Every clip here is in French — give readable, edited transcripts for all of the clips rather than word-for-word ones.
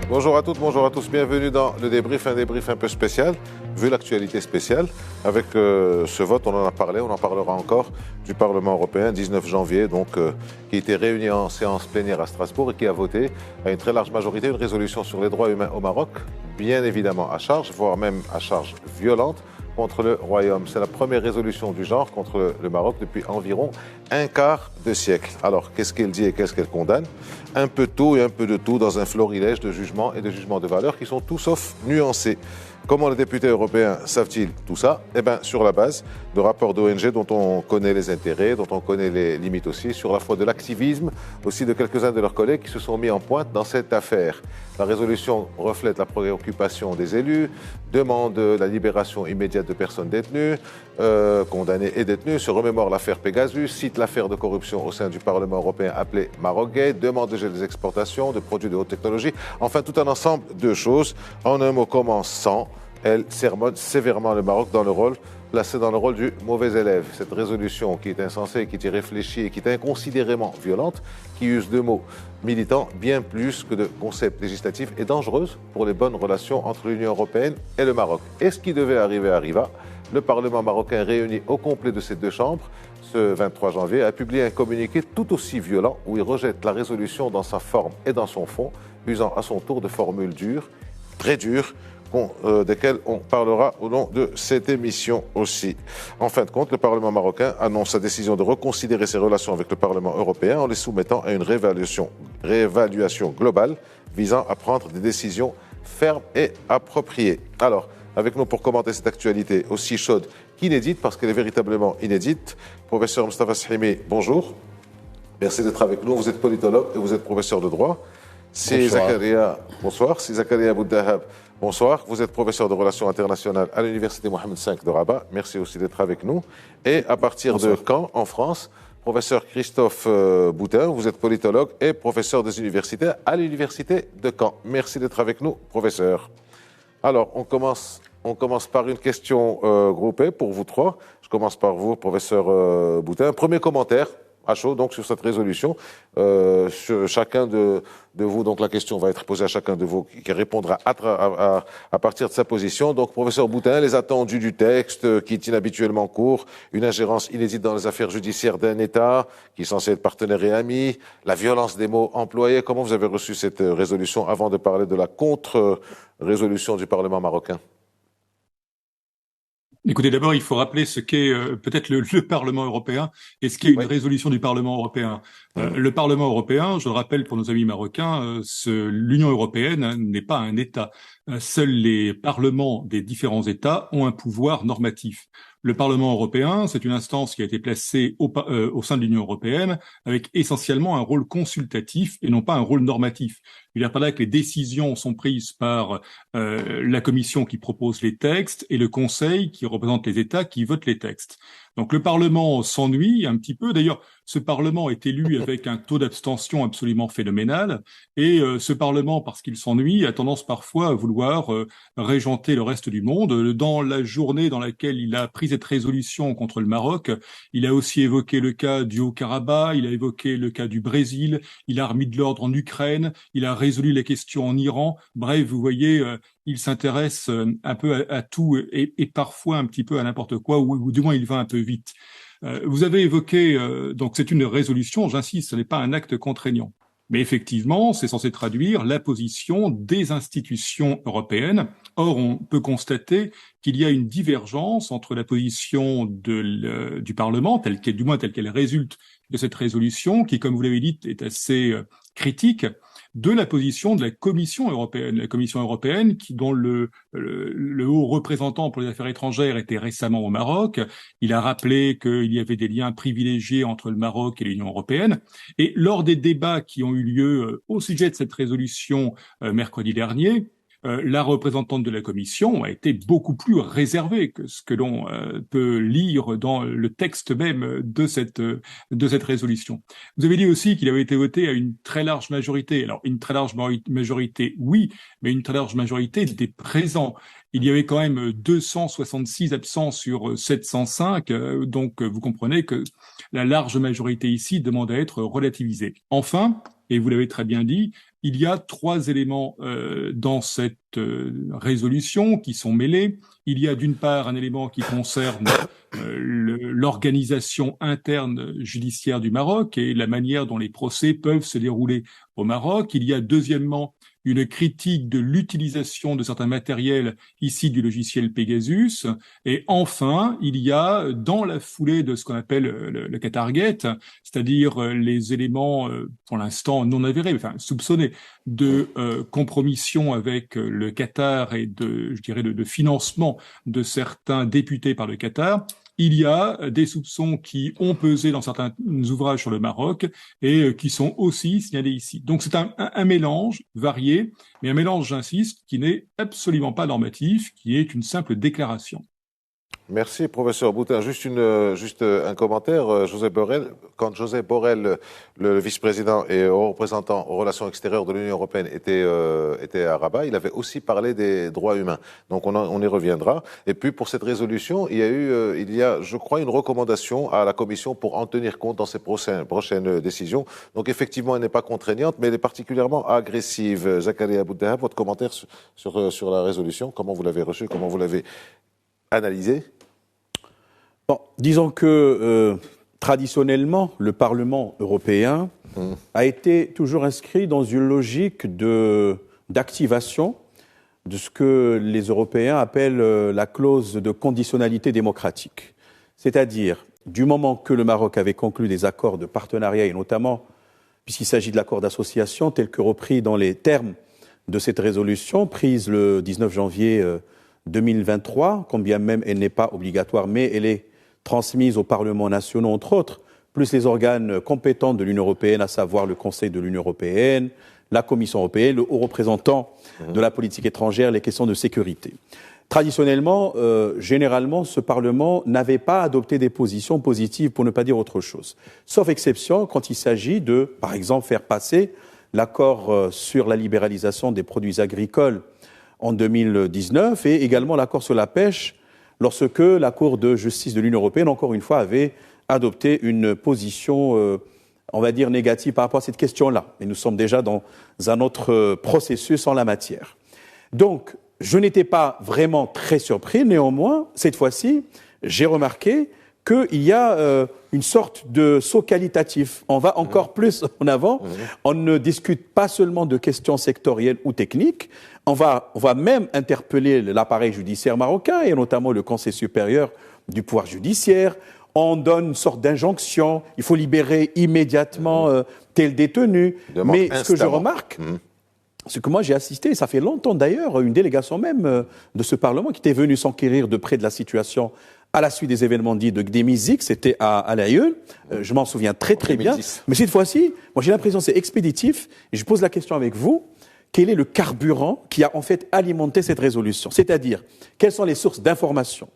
Bonjour à toutes, bonjour à tous, bienvenue dans le débrief, un débrief un peu spécial, vu l'actualité spéciale. Avec ce vote, on en a parlé, on en parlera encore, du Parlement européen, 19 janvier, donc, qui a été réuni en séance plénière à Strasbourg et qui a voté à une très large majorité une résolution sur les droits humains au Maroc, bien évidemment à charge, voire même à charge violente, contre le Royaume. C'est la première résolution du genre contre le Maroc depuis environ un quart de siècle. Alors, qu'est-ce qu'elle dit et qu'est-ce qu'elle condamne? Un peu de tout et un peu de tout dans un florilège de jugements et de jugements de valeur qui sont tout sauf nuancés. Comment les députés européens savent-ils tout ça? Eh bien, sur la base de rapports d'ONG dont on connaît les intérêts, dont on connaît les limites aussi, sur la foi de l'activisme aussi de quelques-uns de leurs collègues qui se sont mis en pointe dans cette affaire. La résolution reflète la préoccupation des élus, demande la libération immédiate de personnes détenues, condamnées et détenues, se remémore l'affaire Pegasus, cite l'affaire de corruption au sein du Parlement européen appelée Maroc-Gate, demande de gel des exportations de produits de haute technologie, enfin tout un ensemble de choses. En un mot, commençant, elle sermonne sévèrement le Maroc placé dans le rôle du mauvais élève. Cette résolution qui est insensée, qui est irréfléchie et qui est inconsidérément violente, qui use de mots militants bien plus que de concepts législatifs, est dangereuse pour les bonnes relations entre l'Union européenne et le Maroc. Et ce qui devait arriver arriva. Le Parlement marocain réuni au complet de ces deux chambres ce 23 janvier a publié un communiqué tout aussi violent où il rejette la résolution dans sa forme et dans son fond, usant à son tour de formules dures, très dures, desquelles on parlera au long de cette émission aussi. En fin de compte, le Parlement marocain annonce sa décision de reconsidérer ses relations avec le Parlement européen en les soumettant à une réévaluation globale visant à prendre des décisions fermes et appropriées. Alors, avec nous pour commenter cette actualité aussi chaude qu'inédite, parce qu'elle est véritablement inédite, professeur Mostafa Sahimi, bonjour. Merci d'être avec nous. Vous êtes politologue et vous êtes professeur de droit. C'est Zakaria, bonsoir. C'est Zakaria Bouddahab. Bonsoir, vous êtes professeur de relations internationales à l'Université Mohamed V de Rabat. Merci aussi d'être avec nous. Et à partir de Caen, en France, professeur Christophe Boutin, vous êtes politologue et professeur des universités à l'Université de Caen. Merci d'être avec nous, professeur. Alors, on commence par une question groupée pour vous trois. Je commence par vous, professeur Boutin. Premier commentaire à chaud donc sur cette résolution. Chacun de vous, donc la question va être posée à chacun de vous qui répondra à partir de sa position. Donc, professeur Boutin, les attendus du texte qui est inhabituellement court, une ingérence inédite dans les affaires judiciaires d'un État qui est censé être partenaire et ami, la violence des mots employés. Comment vous avez reçu cette résolution avant de parler de la contre-résolution du Parlement marocain? Écoutez, d'abord, il faut rappeler ce qu'est peut-être le Parlement européen et ce qu'est une résolution du Parlement européen. Le Parlement européen, je le rappelle pour nos amis marocains, l'Union européenne n'est pas un État. Seuls les parlements des différents États ont un pouvoir normatif. Le Parlement européen, c'est une instance qui a été placée au sein de l'Union européenne avec essentiellement un rôle consultatif et non pas un rôle normatif. Il y a par là que les décisions sont prises par la Commission qui propose les textes et le Conseil qui représente les États qui votent les textes. Donc le Parlement s'ennuie un petit peu. D'ailleurs, ce Parlement est élu avec un taux d'abstention absolument phénoménal. Et ce Parlement, parce qu'il s'ennuie, a tendance parfois à vouloir régenter le reste du monde. Dans la journée dans laquelle il a pris cette résolution contre le Maroc, il a aussi évoqué le cas du Haut-Karabakh, il a évoqué le cas du Brésil, il a remis de l'ordre en Ukraine, il a résolu les questions en Iran. Bref, vous voyez, il s'intéresse un peu à tout et parfois un petit peu à n'importe quoi, ou du moins il va un peu vite. Vous avez évoqué, donc c'est une résolution, j'insiste, ce n'est pas un acte contraignant. Mais effectivement, c'est censé traduire la position des institutions européennes. Or, on peut constater qu'il y a une divergence entre la position du Parlement, telle qu'elle résulte de cette résolution, qui, comme vous l'avez dit, est assez critique, de la position de la Commission européenne. La Commission européenne, dont le haut représentant pour les affaires étrangères était récemment au Maroc, il a rappelé qu'il y avait des liens privilégiés entre le Maroc et l'Union européenne. Et lors des débats qui ont eu lieu au sujet de cette résolution mercredi dernier, la représentante de la Commission a été beaucoup plus réservée que ce que l'on peut lire dans le texte même de cette résolution. Vous avez dit aussi qu'il avait été voté à une très large majorité. Alors, une très large majorité, oui, mais une très large majorité des présents. Il y avait quand même 266 absents sur 705, donc vous comprenez que la large majorité ici demande à être relativisée. Enfin, Et vous l'avez très bien dit, il y a trois éléments dans cette résolution qui sont mêlés. Il y a d'une part un élément qui concerne l'organisation interne judiciaire du Maroc et la manière dont les procès peuvent se dérouler au Maroc. Il y a deuxièmement une critique de l'utilisation de certains matériels ici du logiciel Pegasus. Et enfin, il y a dans la foulée de ce qu'on appelle le Qatargate, c'est-à-dire les éléments pour l'instant non avérés, enfin soupçonnés, de compromission avec le Qatar et de financement de certains députés par le Qatar. Il y a des soupçons qui ont pesé dans certains ouvrages sur le Maroc et qui sont aussi signalés ici. Donc c'est un mélange varié, mais un mélange, j'insiste, qui n'est absolument pas normatif, qui est une simple déclaration. Merci, professeur Boutin. Juste un commentaire. Josep Borrell, quand Josep Borrell, le vice-président et haut représentant aux relations extérieures de l'Union européenne, était à Rabat, il avait aussi parlé des droits humains. Donc on y reviendra. Et puis pour cette résolution, il y a, je crois, une recommandation à la Commission pour en tenir compte dans ses prochaines décisions. Donc effectivement, elle n'est pas contraignante, mais elle est particulièrement agressive. Zakaria Bouddahab, votre commentaire sur la résolution, comment vous l'avez reçue, comment vous l'avez analysée? Bon, disons que traditionnellement, le Parlement européen a été toujours inscrit dans une logique d'activation de ce que les Européens appellent la clause de conditionnalité démocratique. C'est-à-dire, du moment que le Maroc avait conclu des accords de partenariat, et notamment, puisqu'il s'agit de l'accord d'association tel que repris dans les termes de cette résolution, prise le 19 janvier 2023, combien même elle n'est pas obligatoire, mais elle est transmise aux parlements nationaux, entre autres, plus les organes compétents de l'Union européenne, à savoir le Conseil de l'Union européenne, la Commission européenne, le haut représentant de la politique étrangère, les questions de sécurité. Traditionnellement, généralement, ce Parlement n'avait pas adopté des positions positives, pour ne pas dire autre chose. Sauf exception quand il s'agit de, par exemple, faire passer l'accord sur la libéralisation des produits agricoles en 2019 et également l'accord sur la pêche lorsque la Cour de justice de l'Union européenne, encore une fois, avait adopté une position, on va dire, négative par rapport à cette question-là. Et nous sommes déjà dans un autre processus en la matière. Donc, je n'étais pas vraiment très surpris. Néanmoins, cette fois-ci, j'ai remarqué qu'il y a une sorte de saut qualitatif. On va encore plus en avant. On ne discute pas seulement de questions sectorielles ou techniques. On va même interpeller l'appareil judiciaire marocain et notamment le Conseil supérieur du pouvoir judiciaire. On donne une sorte d'injonction. Il faut libérer immédiatement tel détenu. Mais ce que je remarque, c'est que moi j'ai assisté, ça fait longtemps d'ailleurs, une délégation même de ce Parlement qui était venue s'enquérir de près de la situation à la suite des événements dits de Gdemizik, c'était à La Haye. Je m'en souviens très bien. Mais cette fois-ci, moi j'ai l'impression que c'est expéditif. Et je pose la question avec vous. Quel est le carburant qui a en fait alimenté cette résolution? C'est-à-dire, quelles sont les sources d'information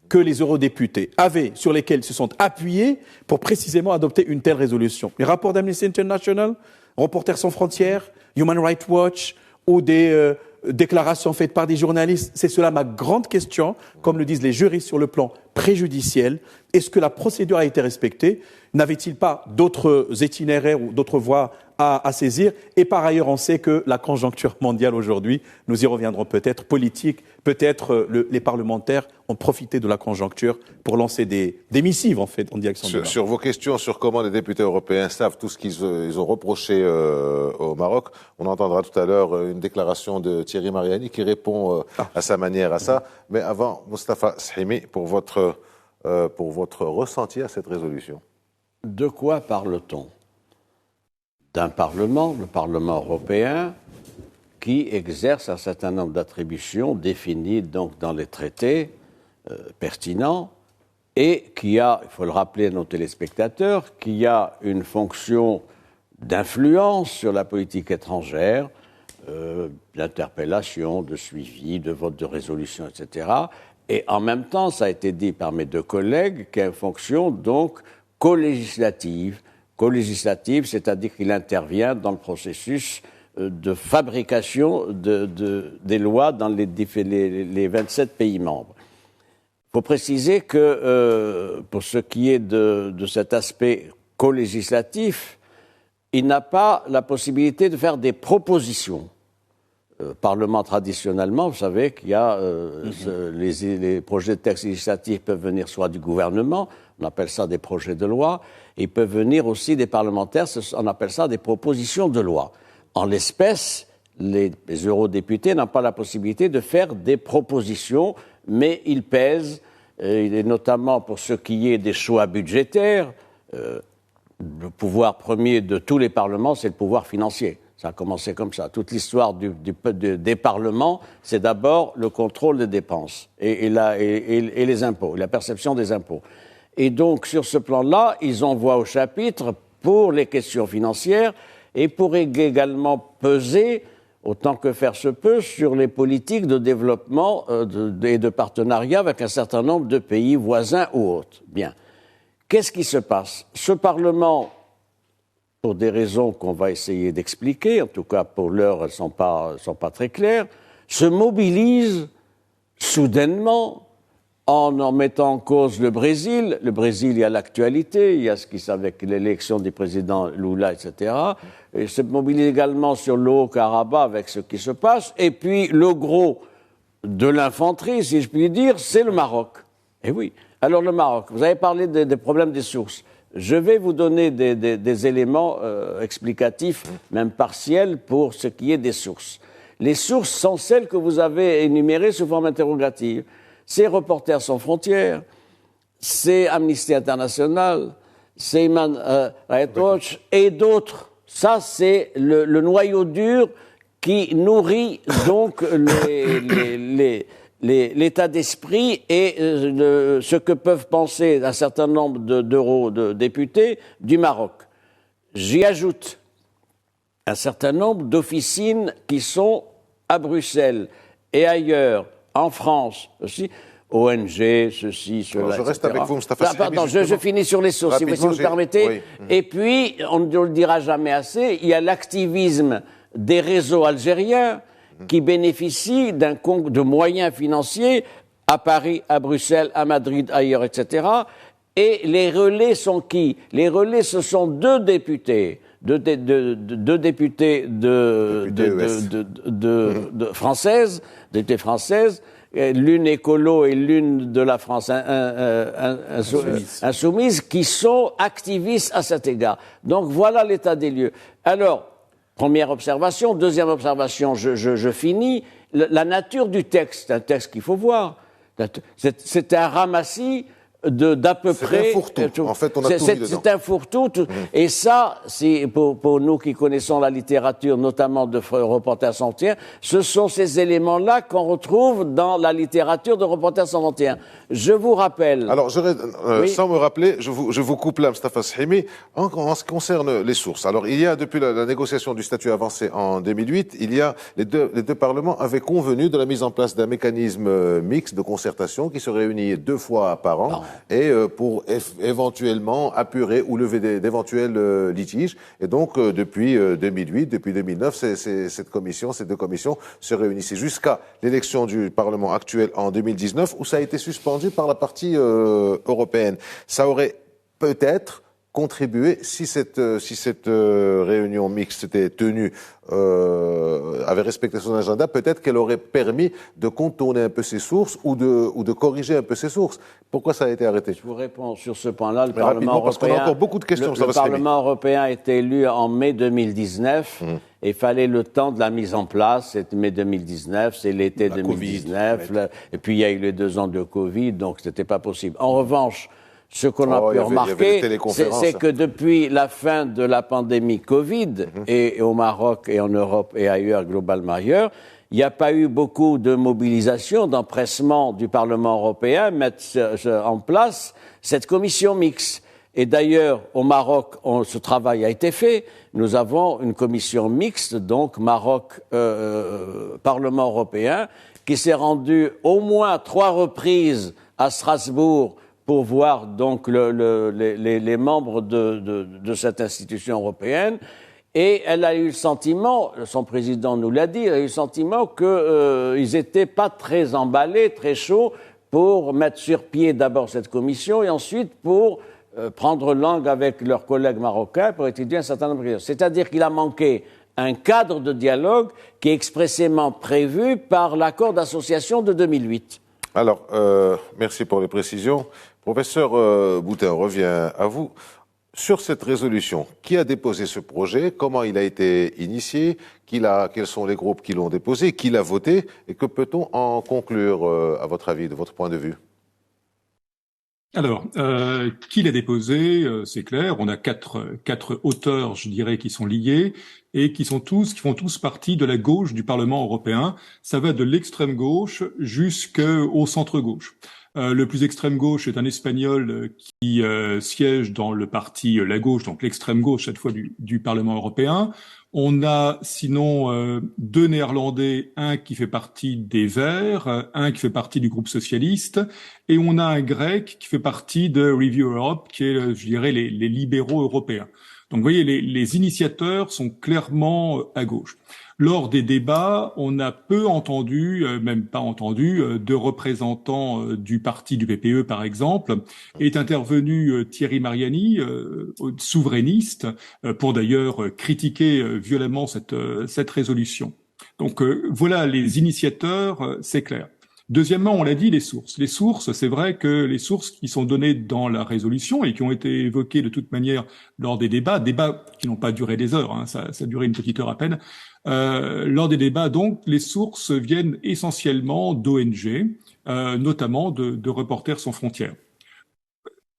que les eurodéputés avaient, sur lesquelles ils se sont appuyés pour précisément adopter une telle résolution? Les rapports d'Amnesty International, Reporters sans frontières, Human Rights Watch ou des déclarations faites par des journalistes? C'est cela ma grande question, comme le disent les juristes sur le plan préjudiciel. Est-ce que la procédure a été respectée? N'avait-il pas d'autres itinéraires ou d'autres voies à saisir? Et par ailleurs, on sait que la conjoncture mondiale aujourd'hui, nous y reviendrons peut-être, politique, peut-être les parlementaires ont profité de la conjoncture pour lancer des missives, en fait, en direction de sur vos questions sur comment les députés européens savent tout ce qu'ils ont reproché au Maroc, on entendra tout à l'heure une déclaration de Thierry Mariani qui répond à sa manière à ça. Mais avant, Moustapha Shimi, pour votre ressenti à cette résolution. De quoi parle-t-on? D'un Parlement, le Parlement européen, qui exerce un certain nombre d'attributions définies donc dans les traités pertinents et qui a, il faut le rappeler à nos téléspectateurs, qui a une fonction d'influence sur la politique étrangère, d'interpellation, de suivi, de vote de résolution, etc. Et en même temps, ça a été dit par mes deux collègues, qui a une fonction donc co-législative, c'est-à-dire qu'il intervient dans le processus de fabrication des lois dans les 27 pays membres. Il faut préciser que pour ce qui est de cet aspect co-législatif, il n'a pas la possibilité de faire des propositions. Parlement, traditionnellement, vous savez qu'il y a les projets de textes législatifs peuvent venir soit du gouvernement, on appelle ça des projets de loi, et peuvent venir aussi des parlementaires, on appelle ça des propositions de loi. En l'espèce, les eurodéputés n'ont pas la possibilité de faire des propositions, mais ils pèsent, et notamment pour ce qui est des choix budgétaires. Le pouvoir premier de tous les parlements, c'est le pouvoir financier. Ça a commencé comme ça. Toute l'histoire des parlements, c'est d'abord le contrôle des dépenses et les impôts, la perception des impôts. Et donc, sur ce plan-là, ils envoient au chapitre pour les questions financières et pour également peser, autant que faire se peut, sur les politiques de développement et de partenariat avec un certain nombre de pays voisins ou autres. Bien. Qu'est-ce qui se passe? Ce Parlement, pour des raisons qu'on va essayer d'expliquer, en tout cas pour l'heure elles sont pas très claires, se mobilise soudainement en mettant en cause le Brésil. Le Brésil, il y a l'actualité, il y a ce qui s'est avec l'élection du président Lula, etc. Et se mobilise également sur le Haut-Karabakh avec ce qui se passe. Et puis le gros de l'infanterie, si je puis dire, c'est le Maroc. Eh oui. Alors le Maroc, vous avez parlé des problèmes des sources. Je vais vous donner des éléments explicatifs, même partiels, pour ce qui est des sources. Les sources sont celles que vous avez énumérées sous forme interrogative. C'est Reporters sans frontières, c'est Amnesty International, c'est Human Rights Watch et d'autres. Ça, c'est le noyau dur qui nourrit donc l'état d'esprit et ce que peuvent penser un certain nombre d'eurodéputés du Maroc. J'y ajoute un certain nombre d'officines qui sont à Bruxelles et ailleurs, en France aussi, ONG, ceci, cela, alors, je reste etc. avec vous, Moustapha Sahimi. Pardon, je finis sur les sources, si vous me permettez. Oui. Et puis, on ne le dira jamais assez, il y a l'activisme des réseaux algériens qui bénéficient de moyens financiers à Paris, à Bruxelles, à Madrid, ailleurs, etc. Et les relais sont qui? Les relais, ce sont deux députés françaises, députées françaises, l'une écolo et l'une de la France insoumise, qui sont activistes à cet égard. Donc voilà l'état des lieux. Alors, première observation. Deuxième observation, je finis. La nature du texte, c'est un texte qu'il faut voir. C'est un ramassis d'à peu près. C'est un fourre-tout. En fait, on a tout mis dedans. C'est un fourre-tout. Et ça, c'est pour nous qui connaissons la littérature, notamment de Reporters sans frontières, ce sont ces éléments-là qu'on retrouve dans la littérature de Reporters sans frontières. Je vous rappelle. Alors, oui. Sans me rappeler, je vous coupe là, Moustapha Sahimi, en ce qui concerne les sources. Alors, il y a, depuis la négociation du statut avancé en 2008, il y a, les deux parlements avaient convenu de la mise en place d'un mécanisme mixte de concertation qui se réunit 2 fois par an. Non. Et pour éventuellement apurer ou lever d'éventuels litiges. Et donc, depuis 2008, depuis 2009, ces deux commissions se réunissaient jusqu'à l'élection du Parlement actuel en 2019, où ça a été suspendu par la partie européenne. Ça aurait peut-être contribué, si cette réunion mixte était tenue, avait respecté son agenda, peut-être qu'elle aurait permis de contourner un peu ses sources ou de corriger un peu ses sources. Pourquoi ça a été arrêté? Je vous réponds sur ce point-là. Le Parlement européen, parce qu'on a encore beaucoup de questions. Le Parlement européen a été élu en mai 2019 et il fallait le temps de la mise en place. C'est mai 2019, c'est l'été 2019. COVID, et puis il y a eu les 2 ans de Covid, donc c'était pas possible. En revanche, ce qu'on a pu remarquer, c'est que depuis la fin de la pandémie Covid, et au Maroc et en Europe et ailleurs, globalement ailleurs, il n'y a pas eu beaucoup de mobilisation, d'empressement du Parlement européen mettre en place cette commission mixte. Et d'ailleurs, au Maroc, ce travail a été fait. Nous avons une commission mixte, donc Maroc-Parlement européen, qui s'est rendue au moins 3 reprises à Strasbourg pour voir donc les membres de cette institution européenne. Et elle a eu le sentiment, son président nous l'a dit, elle a eu le sentiment qu'ils n'étaient pas très emballés, très chauds pour mettre sur pied d'abord cette commission et ensuite pour prendre langue avec leurs collègues marocains pour étudier un certain nombre de questions. C'est-à-dire qu'il a manqué un cadre de dialogue qui est expressément prévu par l'accord d'association de 2008. Alors, merci pour les précisions. Professeur Boutin, on revient à vous. Sur cette résolution, qui a déposé ce projet? Comment il a été initié? Quels sont les groupes qui l'ont déposé? Qui l'a voté? Et que peut-on en conclure, à votre avis, de votre point de vue? Alors, qui l'a déposé? C'est clair. On a quatre auteurs, je dirais, qui sont liés et qui font tous partie de la gauche du Parlement européen. Ça va de l'extrême gauche jusqu'au centre gauche. Le plus extrême gauche est un Espagnol qui siège dans le parti La Gauche, donc l'extrême gauche cette fois du Parlement européen. On a sinon deux Néerlandais, un qui fait partie des Verts, un qui fait partie du groupe socialiste, et on a un Grec qui fait partie de Review Europe, qui est, je dirais, les libéraux européens. Donc vous voyez, les initiateurs sont clairement à gauche. Lors des débats, on a peu entendu, même pas entendu, de représentants du parti du PPE, par exemple. Est intervenu Thierry Mariani, souverainiste, pour d'ailleurs critiquer violemment cette résolution. Donc voilà, les initiateurs, c'est clair. Deuxièmement, on l'a dit, les sources. Les sources, c'est vrai que les sources qui sont données dans la résolution et qui ont été évoquées de toute manière lors des débats qui n'ont pas duré des heures, hein, ça a duré une petite heure à peine, lors des débats, donc, les sources viennent essentiellement d'ONG, notamment de Reporters sans frontières.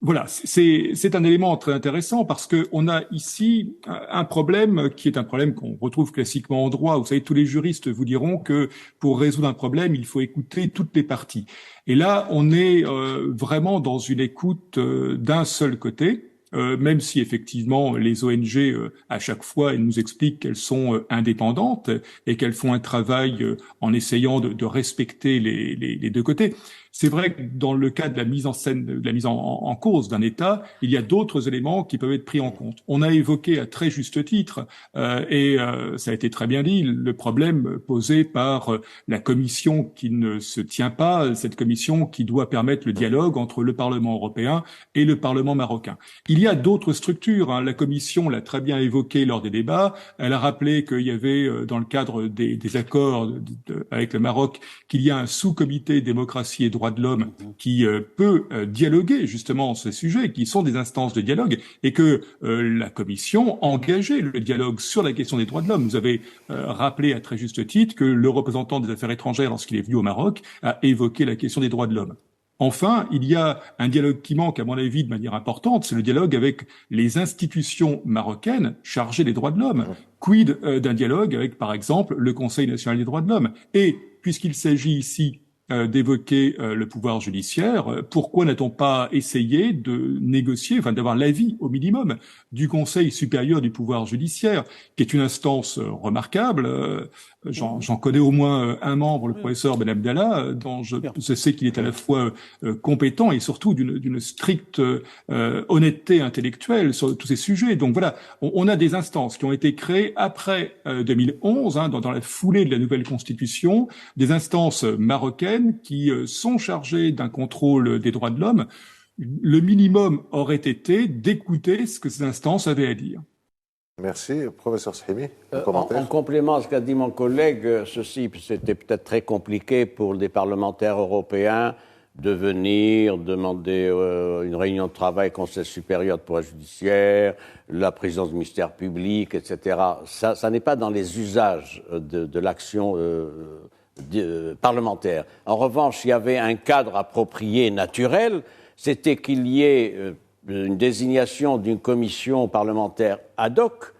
Voilà, c'est un élément très intéressant parce que on a ici un problème qui est un problème qu'on retrouve classiquement en droit. Vous savez, tous les juristes vous diront que pour résoudre un problème, il faut écouter toutes les parties. Et là, on est vraiment dans une écoute d'un seul côté. Même si effectivement les ONG à chaque fois elles nous expliquent qu'elles sont indépendantes et qu'elles font un travail en essayant de respecter les deux côtés. C'est vrai que dans le cas de la mise en scène, de la mise en cause d'un État, il y a d'autres éléments qui peuvent être pris en compte. On a évoqué à très juste titre, et ça a été très bien dit, le problème posé par la commission qui ne se tient pas, cette commission qui doit permettre le dialogue entre le Parlement européen et le Parlement marocain. Il y a d'autres structures, hein. La commission l'a très bien évoqué lors des débats. Elle a rappelé qu'il y avait, dans le cadre des accords avec le Maroc, qu'il y a un sous-comité démocratie et droits de l'homme qui peut dialoguer justement sur ces sujets, qui sont des instances de dialogue, et que la Commission engageait le dialogue sur la question des droits de l'homme. Vous avez rappelé à très juste titre que le représentant des affaires étrangères, lorsqu'il est venu au Maroc, a évoqué la question des droits de l'homme. Enfin, il y a un dialogue qui manque, à mon avis, de manière importante, c'est le dialogue avec les institutions marocaines chargées des droits de l'homme. Quid d'un dialogue avec, par exemple, le Conseil national des droits de l'homme? Et puisqu'il s'agit ici d'évoquer le pouvoir judiciaire, pourquoi n'a-t-on pas essayé de négocier, enfin d'avoir l'avis au minimum du Conseil supérieur du pouvoir judiciaire, qui est une instance remarquable. J'en connais au moins un membre, le professeur Ben Abdallah, dont je sais qu'il est à la fois compétent et surtout d'une stricte honnêteté intellectuelle sur tous ces sujets. Donc voilà, on a des instances qui ont été créées après 2011, hein, dans la foulée de la nouvelle constitution, des instances marocaines qui sont chargées d'un contrôle des droits de l'homme. Le minimum aurait été d'écouter ce que ces instances avaient à dire. Merci. Professeur Sahimi, un commentaire? En complément à ce qu'a dit mon collègue, c'était peut-être très compliqué pour des parlementaires européens de venir demander une réunion de travail, Conseil supérieur de pouvoir judiciaire, la présidence du ministère public, etc. Ça n'est pas dans les usages de l'action parlementaire. En revanche, il y avait un cadre approprié naturel, c'était qu'il y ait une désignation d'une commission parlementaire ad hoc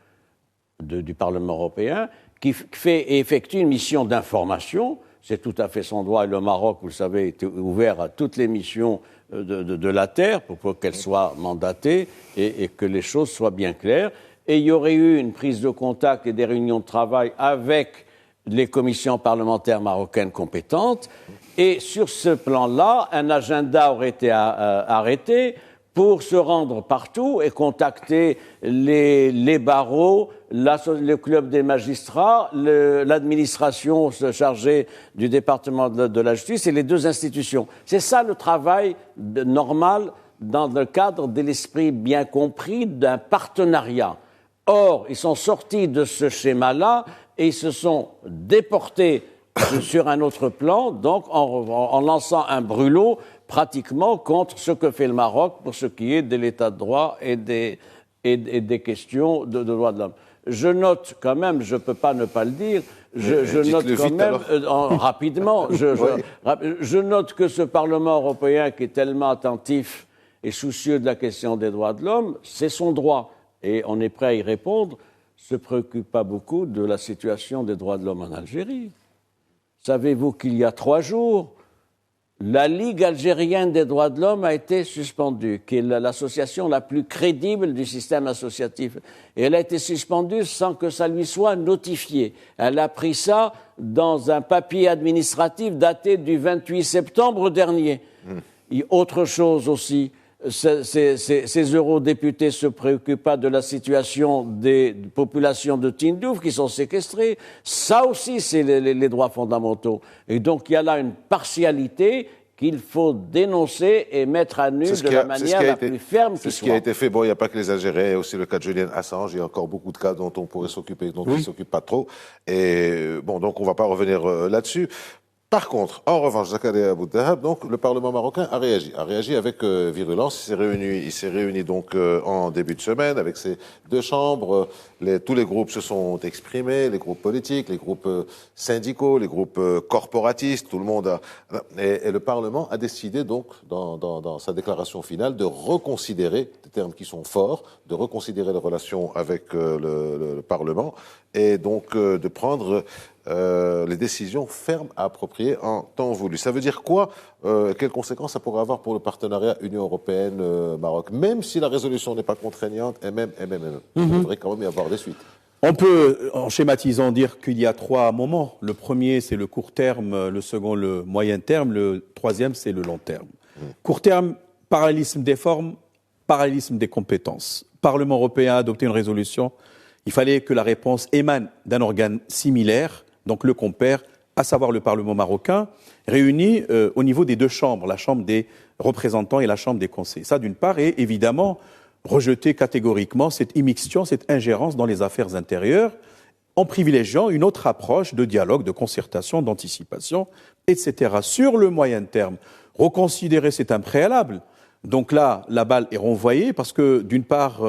du Parlement européen qui fait et effectue une mission d'information. C'est tout à fait son droit, et le Maroc, vous le savez, était ouvert à toutes les missions de la Terre pour qu'elles soient mandatées et que les choses soient bien claires. Et il y aurait eu une prise de contact et des réunions de travail avec les commissions parlementaires marocaines compétentes. Et sur ce plan-là, un agenda aurait été arrêté pour se rendre partout et contacter les barreaux, le club des magistrats, l'administration chargée du département de la justice et les deux institutions. C'est ça le travail normal dans le cadre de l'esprit bien compris d'un partenariat. Or, ils sont sortis de ce schéma-là et ils se sont déportés sur un autre plan, donc en lançant un brûlot pratiquement contre ce que fait le Maroc pour ce qui est de l'état de droit et des questions de droits de l'homme. Je note quand même, je ne peux pas ne pas le dire, je note quand même, rapidement, je note que ce Parlement européen qui est tellement attentif et soucieux de la question des droits de l'homme, c'est son droit. Et on est prêt à y répondre, se préoccupe pas beaucoup de la situation des droits de l'homme en Algérie. Savez-vous qu'il y a 3 jours, la Ligue algérienne des droits de l'homme a été suspendue, qui est l'association la plus crédible du système associatif. Et elle a été suspendue sans que ça lui soit notifié. Elle a pris ça dans un papier administratif daté du 28 septembre dernier. Et autre chose aussi, ces eurodéputés se préoccupent pas de la situation des populations de Tindouf qui sont séquestrées. Ça aussi, c'est les droits fondamentaux. Et donc, il y a là une partialité qu'il faut dénoncer et mettre à nu de la manière la plus ferme qui soit. C'est ce qui a été fait. Bon, il n'y a pas que les Algériens, il y a aussi le cas de Julian Assange. Il y a encore beaucoup de cas dont on pourrait s'occuper, dont on ne s'occupe pas trop. Et bon, donc on ne va pas revenir là-dessus. Par contre, en revanche, Zakaria Bouddahab, donc le Parlement marocain a réagi avec virulence. Il s'est réuni donc en début de semaine avec ses 2 chambres. Tous les groupes se sont exprimés, les groupes politiques, les groupes syndicaux, les groupes corporatistes, tout le monde et le Parlement a décidé donc dans sa déclaration finale de reconsidérer, des termes qui sont forts, de reconsidérer les relations avec le Parlement et donc de prendre les décisions fermes à approprier en temps voulu. Ça veut dire quoi? Quelles conséquences ça pourrait avoir pour le partenariat Union européenne-Maroc? Même si la résolution n'est pas contraignante, il devrait quand même y avoir des suites. On peut, en schématisant, dire qu'il y a 3 moments. Le premier, c'est le court terme, le second, le moyen terme, le troisième, c'est le long terme. Court terme, parallélisme des formes, parallélisme des compétences. Le Parlement européen a adopté une résolution. Il fallait que la réponse émane d'un organe similaire, donc le compère, à savoir le Parlement marocain, réuni au niveau des 2 chambres, la Chambre des représentants et la Chambre des conseillers. Ça, d'une part, et évidemment, rejeter catégoriquement cette immixtion, cette ingérence dans les affaires intérieures, en privilégiant une autre approche de dialogue, de concertation, d'anticipation, etc. Sur le moyen terme, reconsidérer, c'est un préalable. Donc là, la balle est renvoyée parce que, d'une part,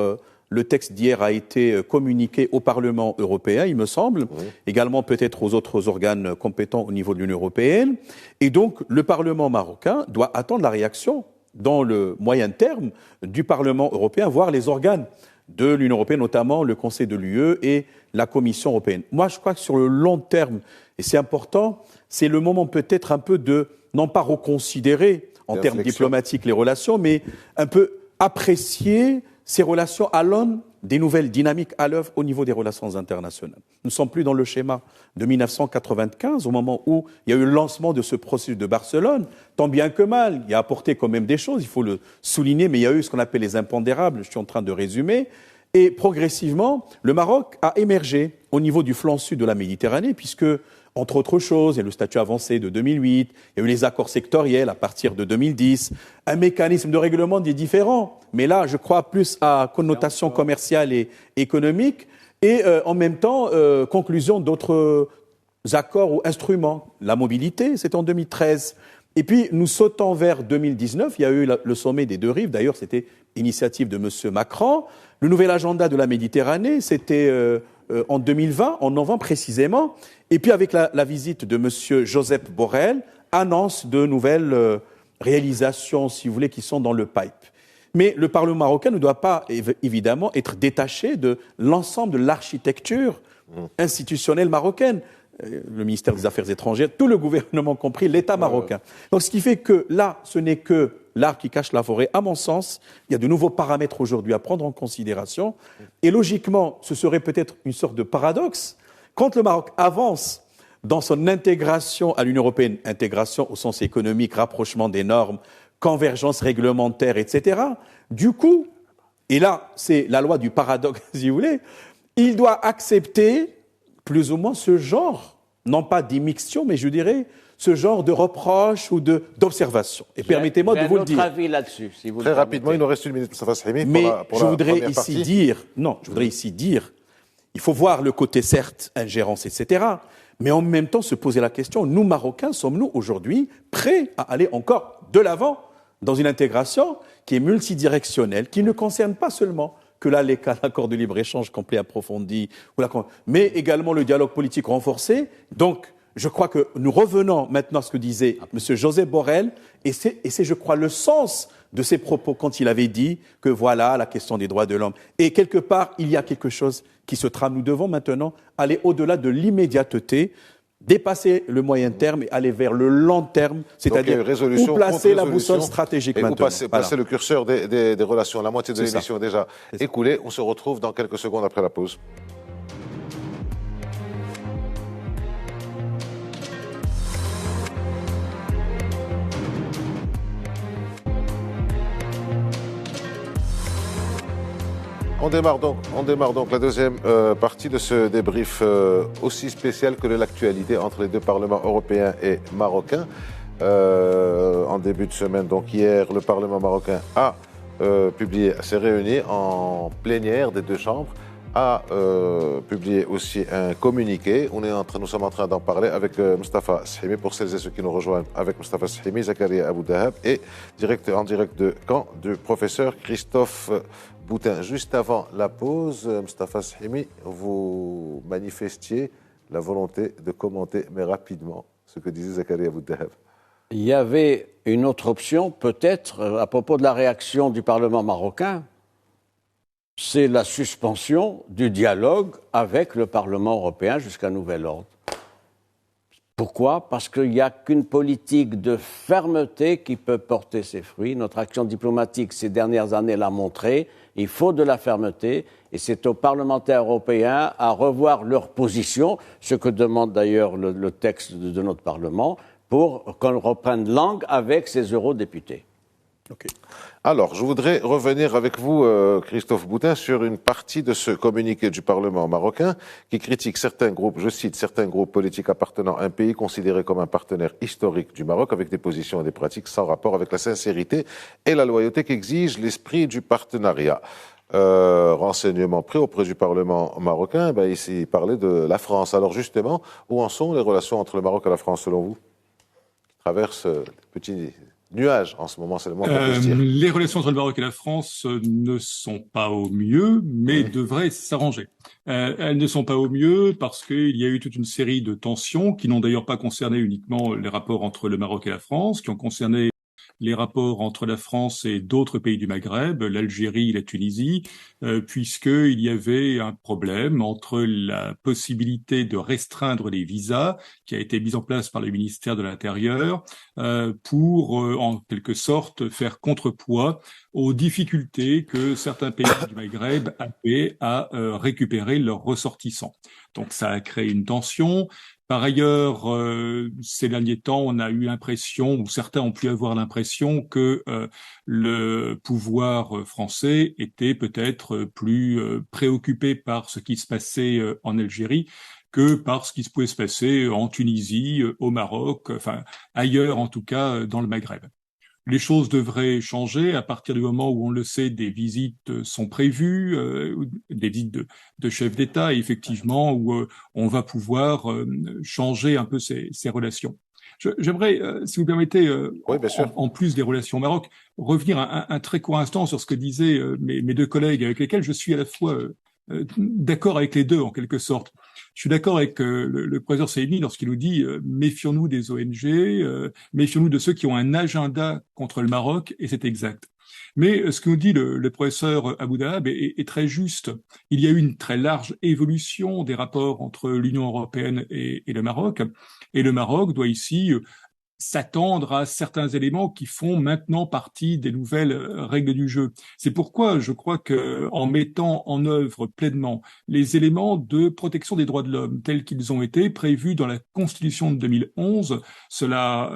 le texte d'hier a été communiqué au Parlement européen, il me semble, également peut-être aux autres organes compétents au niveau de l'Union européenne. Et donc, le Parlement marocain doit attendre la réaction dans le moyen terme du Parlement européen, voire les organes de l'Union européenne, notamment le Conseil de l'UE et la Commission européenne. Moi, je crois que sur le long terme, et c'est important, c'est le moment peut-être un peu de, non pas reconsidérer en termes diplomatiques les relations, mais un peu apprécier ces relations à l'aune des nouvelles dynamiques à l'œuvre au niveau des relations internationales. Nous ne sommes plus dans le schéma de 1995, au moment où il y a eu le lancement de ce processus de Barcelone, tant bien que mal. Il a apporté quand même des choses, il faut le souligner, mais il y a eu ce qu'on appelle les impondérables, je suis en train de résumer. Et progressivement, le Maroc a émergé au niveau du flanc sud de la Méditerranée, puisque, entre autres choses, il y a le statut avancé de 2008, il y a eu les accords sectoriels à partir de 2010, un mécanisme de règlement des différends, mais là, je crois plus à connotation commerciale et économique, et en même temps, conclusion d'autres accords ou instruments. La mobilité, c'est en 2013. Et puis, nous sautons vers 2019, il y a eu le sommet des 2 rives, d'ailleurs, c'était initiative de M. Macron. Le nouvel agenda de la Méditerranée, c'était en 2020, en novembre précisément. Et puis avec la visite de M. Josep Borrell, annonce de nouvelles réalisations, si vous voulez, qui sont dans le pipe. Mais le Parlement marocain ne doit pas, évidemment, être détaché de l'ensemble de l'architecture institutionnelle marocaine. Le ministère des Affaires étrangères, tout le gouvernement compris, l'État marocain. Donc ce qui fait que là, ce n'est que l'arbre qui cache la forêt. À mon sens, il y a de nouveaux paramètres aujourd'hui à prendre en considération. Et logiquement, ce serait peut-être une sorte de paradoxe. Quand le Maroc avance dans son intégration à l'Union européenne, intégration au sens économique, rapprochement des normes, convergence réglementaire, etc., du coup, et là, c'est la loi du paradoxe, si vous voulez, il doit accepter plus ou moins ce genre, non pas d'immixtion, mais je dirais ce genre de reproches ou d'observations. Et permettez-moi de vous le dire. J'ai un autre avis là-dessus, si vous Très le rapidement, permettez. il nous reste une minute, Moustapha Sahimi, Mais pour je la voudrais première ici partie. dire, il faut voir le côté, certes, ingérence, etc., mais en même temps se poser la question, nous, Marocains, sommes-nous aujourd'hui prêts à aller encore de l'avant dans une intégration qui est multidirectionnelle, qui ne concerne pas seulement que l'accord de libre-échange complet approfondi, mais également le dialogue politique renforcé. Donc, je crois que nous revenons maintenant à ce que disait M. José Borrell, et c'est, je crois, le sens de ses propos quand il avait dit que voilà la question des droits de l'homme. Et quelque part, il y a quelque chose qui se trame. Nous devons maintenant aller au-delà de l'immédiateté, dépasser le moyen terme et aller vers le long terme, c'est-à-dire où placer la boussole stratégique maintenant. Où passer le curseur des relations. La moitié de l'émission est déjà écoulée. On se retrouve dans quelques secondes après la pause. On démarre donc la deuxième partie de ce débrief aussi spécial que de l'actualité entre les deux parlements européens et marocains. En début de semaine, donc hier, le Parlement marocain a s'est réuni en plénière des deux chambres, a publié aussi un communiqué. Nous sommes en train d'en parler avec Moustapha Sahimi, pour celles et ceux qui nous rejoignent, avec Moustapha Sahimi, Zakaria Abou Dahab et en direct de Caen, du professeur Christophe Boutin. Juste avant la pause, Moustapha Sahimi, vous manifestiez la volonté de commenter, mais rapidement, ce que disait Zakaria Abou Dahab. Il y avait une autre option, peut-être, à propos de la réaction du Parlement marocain, c'est la suspension du dialogue avec le Parlement européen jusqu'à nouvel ordre. Pourquoi ? Parce qu'il n'y a qu'une politique de fermeté qui peut porter ses fruits. Notre action diplomatique ces dernières années l'a montré. Il faut de la fermeté et c'est aux parlementaires européens à revoir leur position, ce que demande d'ailleurs le texte de notre Parlement, pour qu'on reprenne langue avec ces eurodéputés. Okay. Alors, je voudrais revenir avec vous, Christophe Boutin, sur une partie de ce communiqué du Parlement marocain qui critique certains groupes, je cite, certains groupes politiques appartenant à un pays considéré comme un partenaire historique du Maroc avec des positions et des pratiques sans rapport avec la sincérité et la loyauté qu'exige l'esprit du partenariat. Renseignements pris auprès du Parlement marocain, ici, il parlait de la France. Alors justement, où en sont les relations entre le Maroc et la France, selon vous, qui traversent des petits nuages en ce moment, c'est le moins qu'on peut dire. Les relations entre le Maroc et la France ne sont pas au mieux, mais devraient s'arranger. Elles ne sont pas au mieux parce qu'il y a eu toute une série de tensions qui n'ont d'ailleurs pas concerné uniquement les rapports entre le Maroc et la France, qui ont concerné les rapports entre la France et d'autres pays du Maghreb, l'Algérie et la Tunisie, puisqu'il y avait un problème entre la possibilité de restreindre les visas qui a été mise en place par le ministère de l'Intérieur pour, en quelque sorte, faire contrepoids aux difficultés que certains pays du Maghreb avaient à récupérer leurs ressortissants. Donc ça a créé une tension. Par ailleurs, ces derniers temps, on a eu l'impression, ou certains ont pu avoir l'impression que le pouvoir français était peut-être plus préoccupé par ce qui se passait en Algérie que par ce qui se pouvait se passer en Tunisie, au Maroc, enfin ailleurs en tout cas dans le Maghreb. Les choses devraient changer à partir du moment où, on le sait, des visites sont prévues, des visites de chefs d'État, et effectivement, où on va pouvoir changer un peu ces relations. J'aimerais, si vous permettez, oui, bien sûr. en plus des relations au Maroc, revenir un très court instant sur ce que disaient mes deux collègues avec lesquels je suis à la fois d'accord avec les deux, en quelque sorte. Je suis d'accord avec le professeur Sahimi lorsqu'il nous dit méfions-nous des ONG, méfions-nous de ceux qui ont un agenda contre le Maroc, et c'est exact. Mais ce que nous dit le professeur Abou Dahab est très juste. Il y a eu une très large évolution des rapports entre l'Union européenne et le Maroc doit ici s'attendre à certains éléments qui font maintenant partie des nouvelles règles du jeu. C'est pourquoi je crois que, en mettant en œuvre pleinement les éléments de protection des droits de l'homme tels qu'ils ont été prévus dans la Constitution de 2011, cela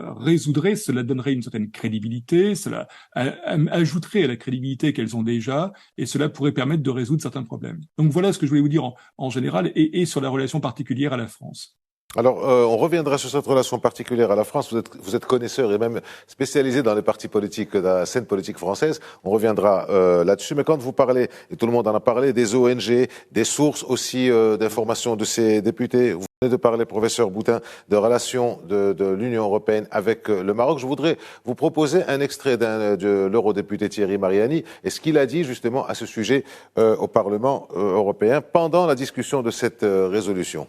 donnerait une certaine crédibilité, cela ajouterait à la crédibilité qu'elles ont déjà, et cela pourrait permettre de résoudre certains problèmes. Donc voilà ce que je voulais vous dire en général et sur la relation particulière à la France. Alors, on reviendra sur cette relation particulière à la France. Vous êtes connaisseur et même spécialisé dans les partis politiques, dans la scène politique française. On reviendra là-dessus. Mais quand vous parlez, et tout le monde en a parlé, des ONG, des sources aussi d'informations de ces députés, vous venez de parler, professeur Boutin, de relations de l'Union européenne avec le Maroc. Je voudrais vous proposer un extrait de l'eurodéputé Thierry Mariani et ce qu'il a dit justement à ce sujet au Parlement européen pendant la discussion de cette résolution.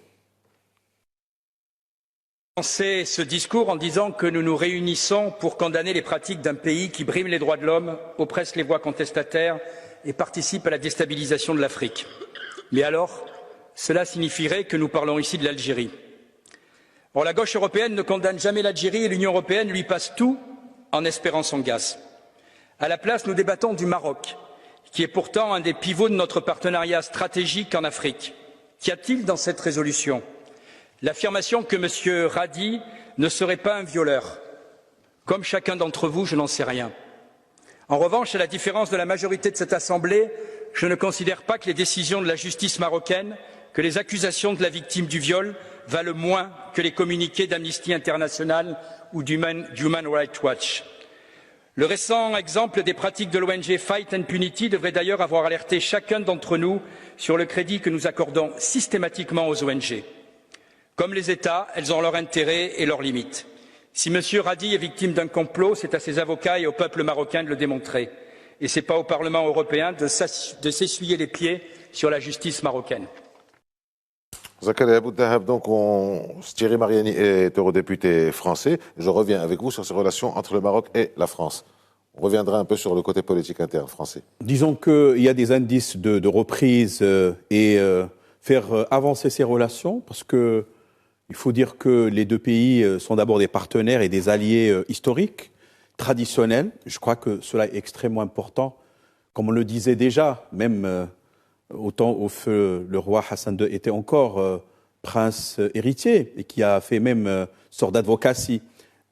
Commencer ce discours en disant que nous nous réunissons pour condamner les pratiques d'un pays qui brime les droits de l'homme, oppresse les voix contestataires et participe à la déstabilisation de l'Afrique. Mais alors, cela signifierait que nous parlons ici de l'Algérie. Or, la gauche européenne ne condamne jamais l'Algérie et l'Union européenne lui passe tout en espérant son gaz. À la place, nous débattons du Maroc, qui est pourtant un des pivots de notre partenariat stratégique en Afrique. Qu'y a-t-il dans cette résolution ? L'affirmation que M. Radi ne serait pas un violeur. Comme chacun d'entre vous, je n'en sais rien. En revanche, à la différence de la majorité de cette Assemblée, je ne considère pas que les décisions de la justice marocaine, que les accusations de la victime du viol valent moins que les communiqués d'Amnesty International ou d'Human Rights Watch. Le récent exemple des pratiques de l'ONG Fight Impunity devrait d'ailleurs avoir alerté chacun d'entre nous sur le crédit que nous accordons systématiquement aux ONG. Comme les États, elles ont leurs intérêts et leurs limites. Si M. Radi est victime d'un complot, c'est à ses avocats et au peuple marocain de le démontrer. Et ce n'est pas au Parlement européen de s'essuyer les pieds sur la justice marocaine. Zakaria Aboudahab, donc Thierry Mariani est eurodéputé français. Je reviens avec vous sur ces relations entre le Maroc et la France. On reviendra un peu sur le côté politique interne français. Disons qu'il y a des indices de reprise et faire avancer ces relations, parce que il faut dire que les deux pays sont d'abord des partenaires et des alliés historiques, traditionnels. Je crois que cela est extrêmement important. Comme on le disait déjà, même au temps où le roi Hassan II était encore prince héritier et qui a fait même sorte d'advocacy,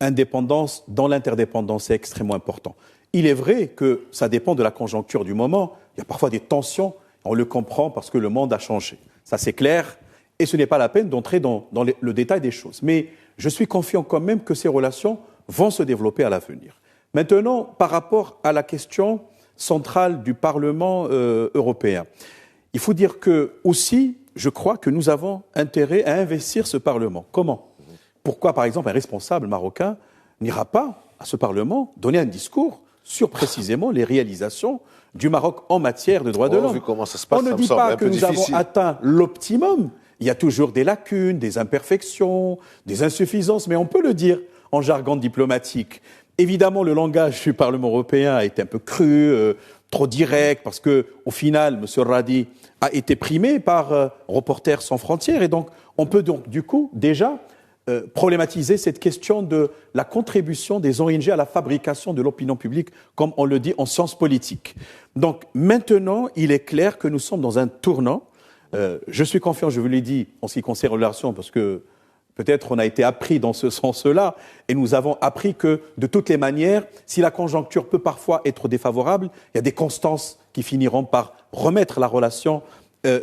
indépendance dans l'interdépendance, c'est extrêmement important. Il est vrai que ça dépend de la conjoncture du moment. Il y a parfois des tensions, on le comprend parce que le monde a changé. Ça, c'est clair. Et ce n'est pas la peine d'entrer dans le détail des choses. Mais je suis confiant quand même que ces relations vont se développer à l'avenir. Maintenant, par rapport à la question centrale du Parlement européen, il faut dire que aussi, je crois que nous avons intérêt à investir ce Parlement. Comment ? Pourquoi, par exemple, un responsable marocain n'ira pas à ce Parlement donner un discours sur précisément les réalisations du Maroc en matière de droits de l'homme ? Vu comment ça se passe, on ne dit pas que nous avons atteint l'optimum. Il y a toujours des lacunes, des imperfections, des insuffisances, mais on peut le dire en jargon diplomatique. Évidemment, le langage du Parlement européen a été un peu cru, trop direct, parce que, au final, M. Radi a été primé par Reporters sans frontières, et donc on peut donc du coup déjà problématiser cette question de la contribution des ONG à la fabrication de l'opinion publique, comme on le dit en sciences politiques. Donc maintenant, il est clair que nous sommes dans un tournant. Je suis confiant, je vous l'ai dit, en ce qui concerne les relations, parce que peut-être on a été appris dans ce sens-là, et nous avons appris que, de toutes les manières, si la conjoncture peut parfois être défavorable, il y a des constances qui finiront par remettre la relation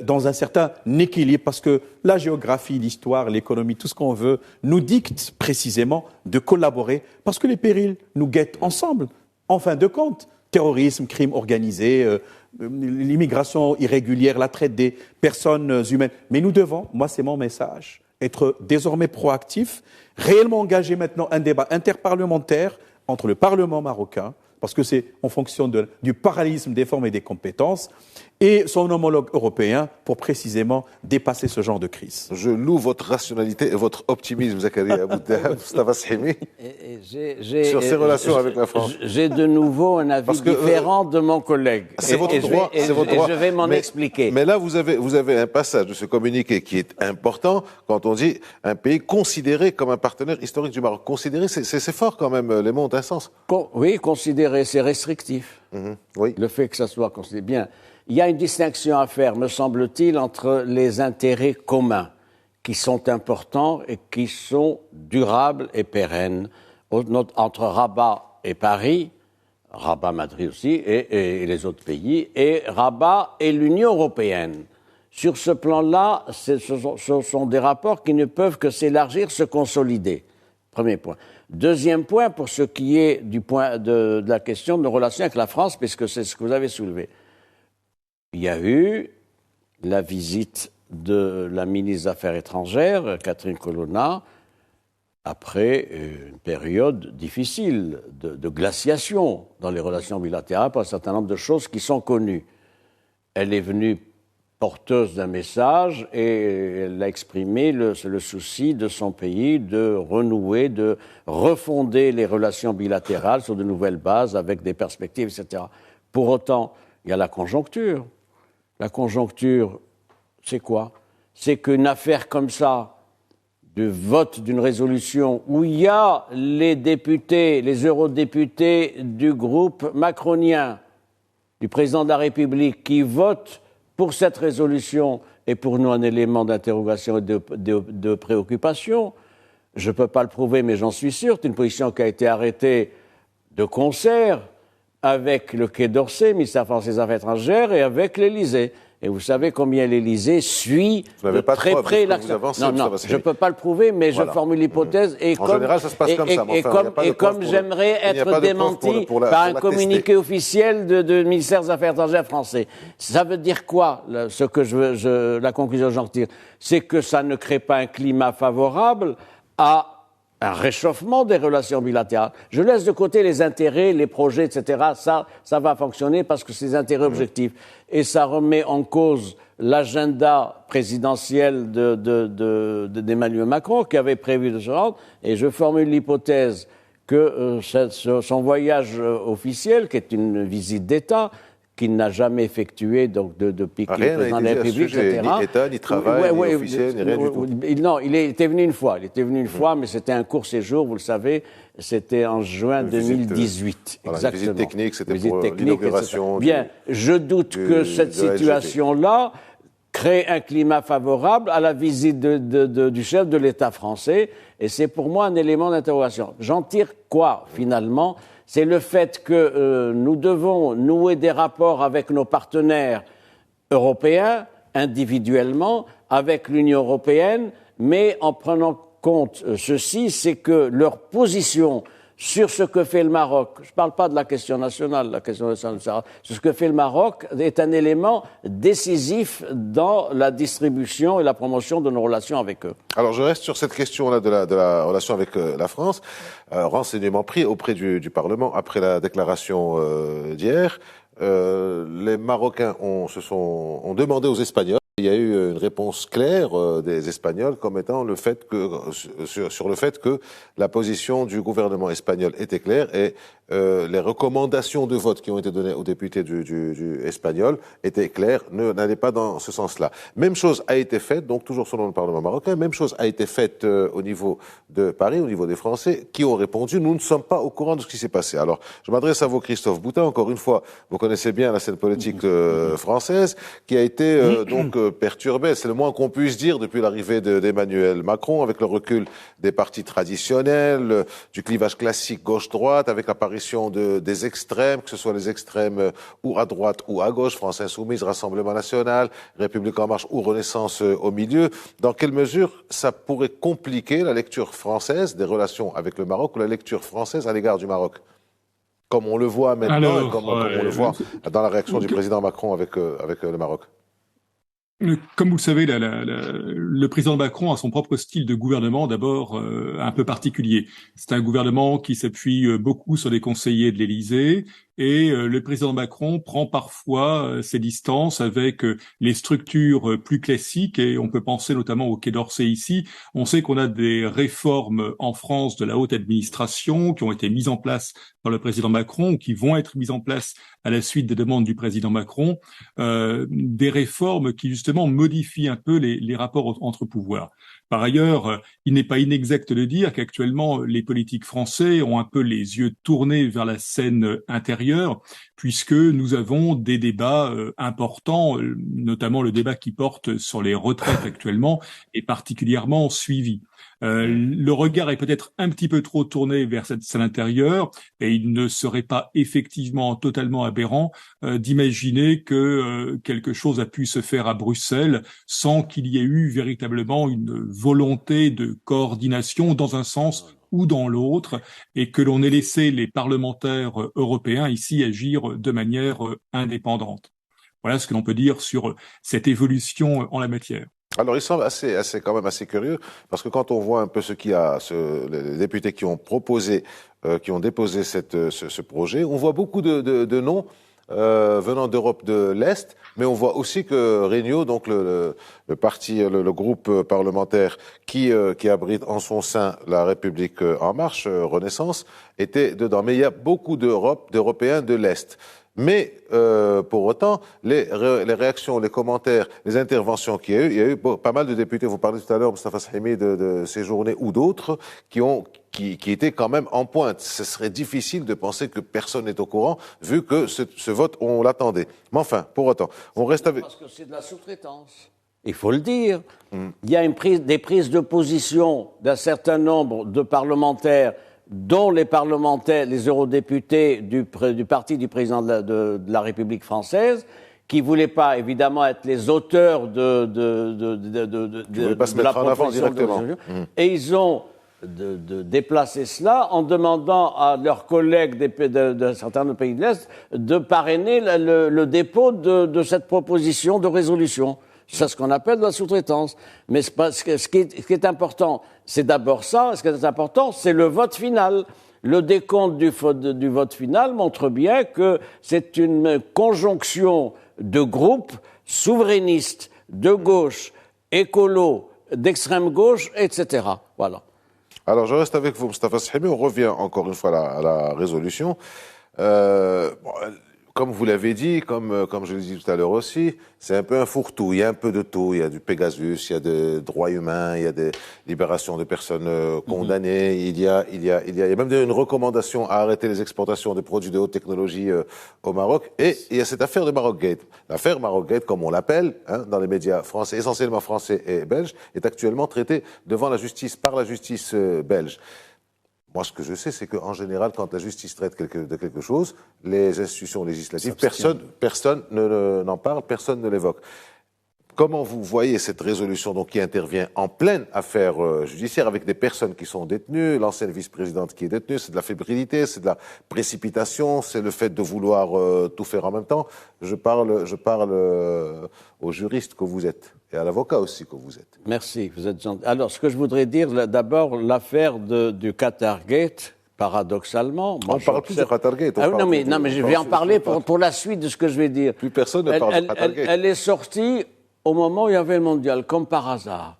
dans un certain équilibre, parce que la géographie, l'histoire, l'économie, tout ce qu'on veut, nous dicte précisément de collaborer, parce que les périls nous guettent ensemble. En fin de compte, terrorisme, crime organisé, l'immigration irrégulière, la traite des personnes humaines. Mais nous devons, moi c'est mon message, être désormais proactifs, réellement engager maintenant un débat interparlementaire entre le Parlement marocain, parce que c'est en fonction du parallélisme des formes et des compétences, et son homologue européen pour précisément dépasser ce genre de crise. Je loue votre rationalité et votre optimisme, Zakaria Aboudahab, Mustafa Shimi, sur ces relations avec la France. J'ai de nouveau un avis différent de mon collègue. C'est votre droit. Je vais m'en expliquer. Mais là, vous avez un passage de ce communiqué qui est important quand on dit un pays considéré comme un partenaire historique du Maroc. Considéré, c'est fort quand même, les mots ont un sens. Oui, considéré, c'est restrictif. Oui. Le fait que ça soit considéré bien. Il y a une distinction à faire, me semble-t-il, entre les intérêts communs qui sont importants et qui sont durables et pérennes, entre Rabat et Paris, Rabat, Madrid aussi, et les autres pays, et Rabat et l'Union européenne. Sur ce plan-là, ce sont des rapports qui ne peuvent que s'élargir, se consolider. Premier point. Deuxième point, pour ce qui est du point de la question de nos relations avec la France, puisque c'est ce que vous avez soulevé. Il y a eu la visite de la ministre des Affaires étrangères, Catherine Colonna, après une période difficile de glaciation dans les relations bilatérales pour un certain nombre de choses qui sont connues. Elle est venue porteuse d'un message et elle a exprimé le souci de son pays de renouer, de refonder les relations bilatérales sur de nouvelles bases avec des perspectives, etc. Pour autant, il y a la conjoncture. La conjoncture, c'est quoi? C'est qu'une affaire comme ça, de vote d'une résolution où il y a les députés, les eurodéputés du groupe macronien, du président de la République, qui votent pour cette résolution est pour nous un élément d'interrogation et de préoccupation. Je ne peux pas le prouver, mais j'en suis sûr. C'est une position qui a été arrêtée de concert avec le Quai d'Orsay, ministère français des Affaires étrangères, et avec l'Élysée. Et vous savez combien l'Élysée suit de très près l'action. Non, je ne peux pas le prouver, mais voilà. Je formule l'hypothèse. Et en général, ça se passe comme ça. Et comme j'aimerais être démenti par un communiqué officiel du ministère des Affaires étrangères français. Ça veut dire quoi, la conclusion que j'en tire? C'est que ça ne crée pas un climat favorable à un réchauffement des relations bilatérales. Je laisse de côté les intérêts, les projets, etc. Ça va fonctionner parce que c'est des intérêts objectifs. Et ça remet en cause l'agenda présidentiel d'Emmanuel Macron, qui avait prévu de se rendre. Et je formule l'hypothèse que son voyage officiel, qui est une visite d'État, qu'il n'a jamais effectué donc depuis qu'il est président de la République, etc. Ni État, ni travail, ni officiel, ni rien du tout. Non, il était venu une fois. Mais c'était un court séjour, vous le savez. C'était en juin 2018. Voilà, exactement. Visite technique, c'était pour l'inauguration. Bien, je doute que cette situation-là crée un climat favorable à la visite du chef de l'État français. Et c'est pour moi un élément d'interrogation. J'en tire quoi, finalement ? C'est le fait que nous devons nouer des rapports avec nos partenaires européens, individuellement, avec l'Union européenne, mais en prenant compte ceci, c'est que leur position sur ce que fait le Maroc, je ne parle pas de la question nationale, sur ce que fait le Maroc est un élément décisif dans la distribution et la promotion de nos relations avec eux. Alors je reste sur cette question-là de la relation avec la France. Renseignement pris auprès du Parlement après la déclaration d'hier. Les Marocains ont demandé aux Espagnols. Il y a eu une réponse claire des Espagnols comme étant sur le fait que la position du gouvernement espagnol était claire et les recommandations de vote qui ont été données aux députés du espagnol étaient claires, n'allaient pas dans ce sens-là. Même chose a été faite, donc toujours selon le Parlement marocain, même chose a été faite au niveau de Paris, au niveau des Français, qui ont répondu, nous ne sommes pas au courant de ce qui s'est passé. Alors, je m'adresse à vous, Christophe Boutin, encore une fois, vous connaissez bien la scène politique française, qui a été perturbée, c'est le moins qu'on puisse dire depuis l'arrivée d'Emmanuel Macron, avec le recul des partis traditionnels, du clivage classique gauche-droite, avec l'apparition des extrêmes, que ce soit les extrêmes ou à droite ou à gauche, France Insoumise, Rassemblement National, République En Marche ou Renaissance au milieu. Dans quelle mesure ça pourrait compliquer la lecture française des relations avec le Maroc ou la lecture française à l'égard du Maroc, comme on le voit maintenant et comme on le voit dans la réaction du président Macron avec le Maroc? Comme vous le savez, le président Macron a son propre style de gouvernement, d'abord un peu particulier. C'est un gouvernement qui s'appuie beaucoup sur les conseillers de l'Élysée, et le président Macron prend parfois ses distances avec les structures plus classiques, et on peut penser notamment au Quai d'Orsay ici. On sait qu'on a des réformes en France de la haute administration qui ont été mises en place par le président Macron, ou qui vont être mises en place à la suite des demandes du président Macron, des réformes qui justement modifient un peu les rapports entre pouvoirs. Par ailleurs, il n'est pas inexact de dire qu'actuellement, les politiques français ont un peu les yeux tournés vers la scène intérieure, puisque nous avons des débats importants, notamment le débat qui porte sur les retraites actuellement, est particulièrement suivi. Le regard est peut-être un petit peu trop tourné vers cette salle intérieure et il ne serait pas effectivement totalement aberrant d'imaginer que quelque chose a pu se faire à Bruxelles sans qu'il y ait eu véritablement une volonté de coordination dans un sens ou dans l'autre, et que l'on ait laissé les parlementaires européens ici agir de manière indépendante. Voilà ce que l'on peut dire sur cette évolution en la matière. Alors, il semble quand même assez curieux, parce que quand on voit un peu les députés qui ont proposé, qui ont déposé ce projet, on voit beaucoup de noms venant d'Europe de l'Est, mais on voit aussi que Renew, donc le parti, le groupe parlementaire qui abrite en son sein la République en marche, Renaissance, était dedans. Mais il y a beaucoup d'Européens de l'Est. Mais pour autant, les réactions, les commentaires, les interventions qu'il y a eu pas mal de députés. Vous parlez tout à l'heure, Moustapha Sahimi, de Séjourné ou d'autres qui étaient quand même en pointe. Ce serait difficile de penser que personne n'est au courant, vu que ce vote, on l'attendait. Mais enfin, pour autant, on reste avec... Parce que c'est de la sous-traitance. Il faut le dire. Il y a des prises de position d'un certain nombre de parlementaires, dont les parlementaires, les eurodéputés du parti du président de la République française, qui ne voulaient pas évidemment être les auteurs de la proposition directement. Et ils ont déplacé cela en demandant à leurs collègues d'un certain nombre de pays de l'Est de parrainer le dépôt de cette proposition de résolution. C'est ce qu'on appelle la sous-traitance. Mais ce qui est important, c'est d'abord ça. Ce qui est important, c'est le vote final. Le décompte du vote final montre bien que c'est une conjonction de groupes souverainistes, de gauche, écolos, d'extrême gauche, etc. Voilà. Alors, je reste avec vous, Moustapha Sahimi. On revient encore une fois à la résolution. Comme vous l'avez dit, comme je l'ai dit tout à l'heure aussi, c'est un peu un fourre-tout. Il y a un peu de tout. Il y a du Pegasus, il y a des droits humains, il y a des libérations de personnes condamnées. Il y a même une recommandation à arrêter les exportations de produits de haute technologie au Maroc. Et il y a cette affaire de Maroc-Gate. L'affaire Maroc-Gate, comme on l'appelle, dans les médias français, essentiellement français et belges, est actuellement traitée par la justice belge. Moi, ce que je sais, c'est qu'en général, quand la justice traite de quelque chose, les institutions législatives, personne n'en parle, personne ne l'évoque. Comment vous voyez cette résolution donc, qui intervient en pleine affaire judiciaire avec des personnes qui sont détenues, l'ancienne vice-présidente qui est détenue, c'est de la fébrilité, c'est de la précipitation, c'est le fait de vouloir tout faire en même temps. Je parle aux juristes que vous êtes et à l'avocat aussi que vous êtes. Merci, vous êtes gentil. Alors, ce que je voudrais dire, d'abord, l'affaire du Qatargate, paradoxalement... On ne parle plus de Qatargate. Non, mais je vais en parler pour la suite de ce que je vais dire. Plus personne ne parle de Qatargate. Elle est sortie au moment où il y avait le mondial, comme par hasard.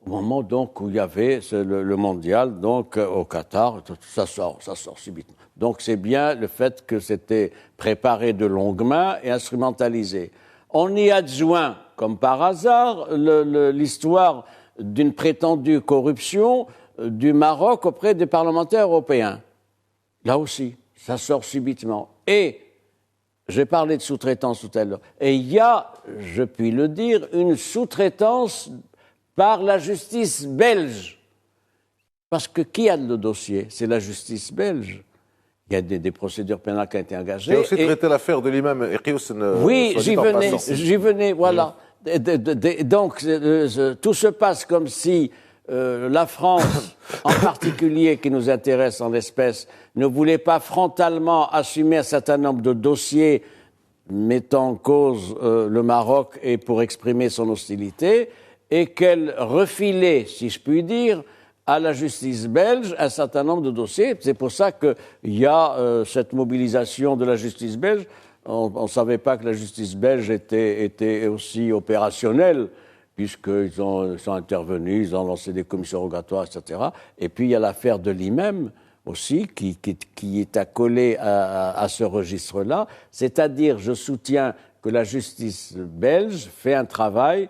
Au moment donc où il y avait le mondial, donc au Qatar, ça sort subitement. Donc c'est bien le fait que c'était préparé de longue main et instrumentalisé. On y adjoint, comme par hasard, l'histoire d'une prétendue corruption du Maroc auprès des parlementaires européens. Là aussi, ça sort subitement. Et j'ai parlé de sous-traitance tout à l'heure. Et il y a, je puis le dire, une sous-traitance par la justice belge. Parce que qui a le dossier? C'est la justice belge. Il y a des procédures pénales qui ont été engagées. Il y a aussi traité l'affaire de l'imam Eqioussen. Oui, j'y venais, voilà. Donc, tout se passe comme si la France, en particulier, qui nous intéresse en l'espèce, ne voulait pas frontalement assumer un certain nombre de dossiers mettant en cause le Maroc et pour exprimer son hostilité, et qu'elle refilait, si je puis dire, à la justice belge un certain nombre de dossiers. C'est pour ça qu'il y a cette mobilisation de la justice belge. On ne savait pas que la justice belge était aussi opérationnelle, puisqu'ils sont intervenus, ils ont lancé des commissions rogatoires, etc. Et puis il y a l'affaire de l'IMEM aussi, qui est accolée à ce registre-là. C'est-à-dire, je soutiens que la justice belge fait un travail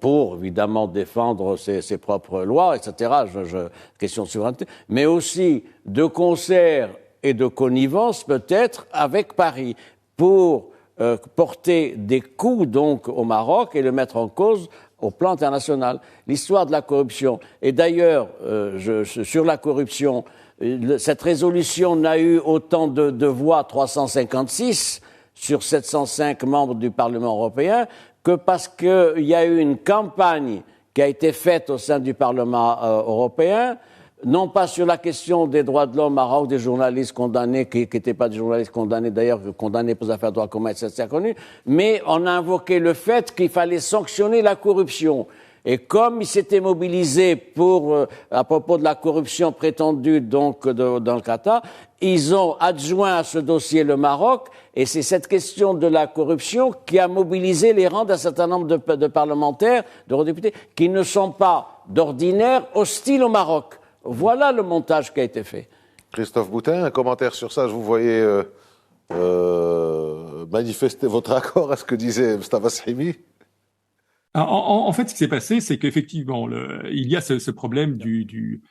pour évidemment défendre ses propres lois, etc., question de souveraineté, mais aussi de concert et de connivence peut-être avec Paris pour porter des coups donc au Maroc et le mettre en cause au plan international. L'histoire de la corruption. Et d'ailleurs, sur la corruption, cette résolution n'a eu autant de voix, 356 sur 705 membres du Parlement européen, que parce qu'il y a eu une campagne qui a été faite au sein du Parlement européen, non pas sur la question des droits de l'homme, Maroc, des journalistes condamnés, qui n'étaient pas des journalistes condamnés, d'ailleurs, condamnés pour les affaires de droits communs, c'est connu, mais on a invoqué le fait qu'il fallait sanctionner la corruption. Et comme ils s'étaient mobilisés à propos de la corruption prétendue donc dans le Qatar, ils ont adjoint à ce dossier le Maroc, et c'est cette question de la corruption qui a mobilisé les rangs d'un certain nombre de parlementaires, d'eurodéputés, qui ne sont pas d'ordinaire hostiles au Maroc. Voilà le montage qui a été fait. Christophe Boutin, un commentaire sur ça. Je vous voyais manifester votre accord à ce que disait Mustafa Shimi. En fait, ce qui s'est passé, c'est qu'effectivement, il y a ce problème du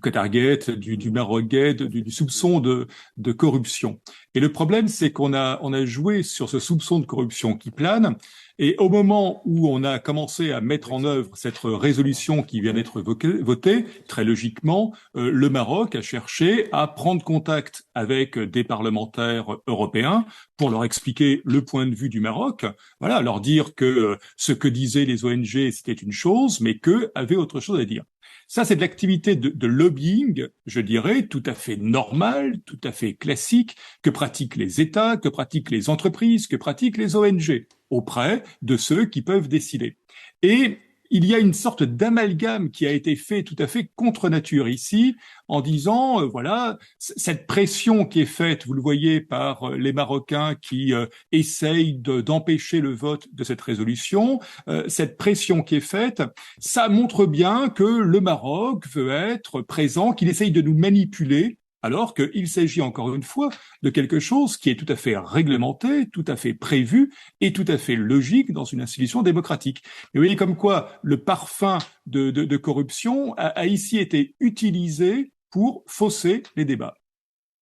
Qatargate, du Maroc-gate, du soupçon de corruption. Et le problème, c'est qu'on a joué sur ce soupçon de corruption qui plane. Et au moment où on a commencé à mettre en œuvre cette résolution qui vient d'être votée, très logiquement, le Maroc a cherché à prendre contact avec des parlementaires européens pour leur expliquer le point de vue du Maroc, voilà, leur dire que ce que disaient les ONG, c'était une chose, mais qu'eux avaient autre chose à dire. Ça, c'est de l'activité de lobbying, je dirais, tout à fait normale, tout à fait classique, que pratiquent les États, que pratiquent les entreprises, que pratiquent les ONG, auprès de ceux qui peuvent décider. Et il y a une sorte d'amalgame qui a été fait tout à fait contre nature ici, en disant, voilà, cette pression qui est faite, vous le voyez, par les Marocains qui essayent d'empêcher le vote de cette résolution, cette pression qui est faite, ça montre bien que le Maroc veut être présent, qu'il essaye de nous manipuler, alors qu'il s'agit encore une fois de quelque chose qui est tout à fait réglementé, tout à fait prévu et tout à fait logique dans une institution démocratique. Et vous voyez comme quoi le parfum de corruption a ici été utilisé pour fausser les débats.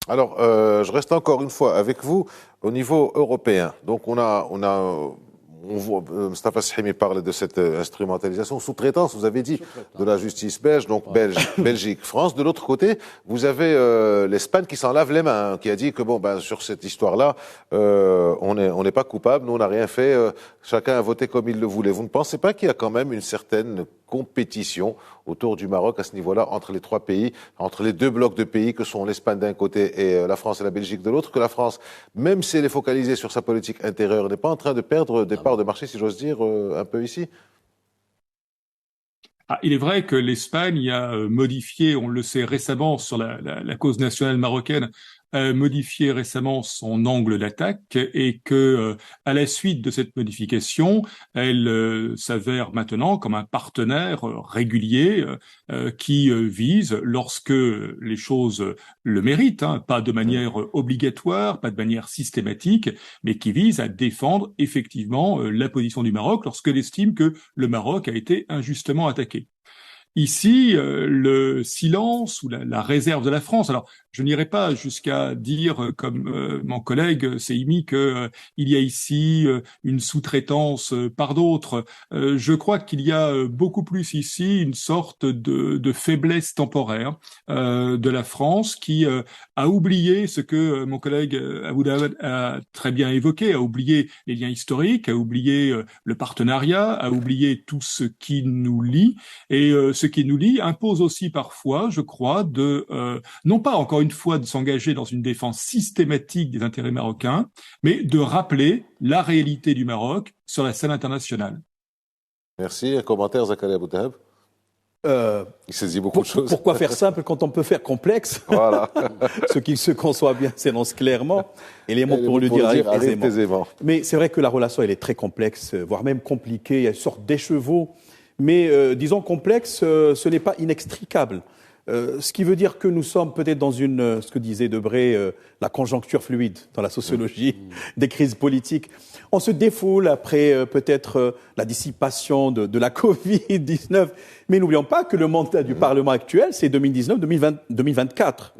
Alors, je reste encore une fois avec vous au niveau européen. Donc, on voit, Mustafa Shimi parle de cette instrumentalisation, sous-traitance, vous avez dit, de la justice belge, donc Belgique, France. De l'autre côté, vous avez l'Espagne qui s'en lave les mains, qui a dit que sur cette histoire-là, on n'est pas coupable, nous on n'a rien fait, chacun a voté comme il le voulait. Vous ne pensez pas qu'il y a quand même une certaine compétition autour du Maroc à ce niveau-là, entre les trois pays, entre les deux blocs de pays que sont l'Espagne d'un côté et la France et la Belgique de l'autre, que la France, même si elle est focalisée sur sa politique intérieure, n'est pas en train de perdre des parts de marché, si j'ose dire, un peu ici? Il est vrai que l'Espagne a modifié, on le sait récemment sur la cause nationale marocaine, a modifié récemment son angle d'attaque et que, à la suite de cette modification, elle s'avère maintenant comme un partenaire régulier qui vise, lorsque les choses le méritent, pas de manière obligatoire, pas de manière systématique, mais qui vise à défendre effectivement la position du Maroc lorsqu'elle estime que le Maroc a été injustement attaqué. Ici, le silence ou la réserve de la France. Alors, je n'irai pas jusqu'à dire, comme mon collègue Seimi, que il y a ici une sous-traitance par d'autres. Je crois qu'il y a beaucoup plus ici une sorte de faiblesse temporaire de la France qui a oublié ce que mon collègue Aboudahab a très bien évoqué, a oublié les liens historiques, a oublié le partenariat, a oublié tout ce qui nous lie et ce qui nous lie impose aussi parfois, je crois, non pas encore une fois de s'engager dans une défense systématique des intérêts marocains, mais de rappeler la réalité du Maroc sur la scène internationale. Merci. Un commentaire, Zakaria Aboudahab? Il saisit beaucoup de choses. Pourquoi faire simple quand on peut faire complexe? Voilà. Ce qui se conçoit bien s'énonce clairement, et les mots pour le dire arrivent aisément. Mais c'est vrai que la relation, elle est très complexe, voire même compliquée. Il y a une sorte d'écheveau. Mais disons complexe, ce n'est pas inextricable. Ce qui veut dire que nous sommes peut-être dans ce que disait Debré, la conjoncture fluide dans la sociologie des crises politiques. On se défoule après peut-être la dissipation de la Covid-19. Mais n'oublions pas que le mandat du Parlement actuel, c'est 2019-2024.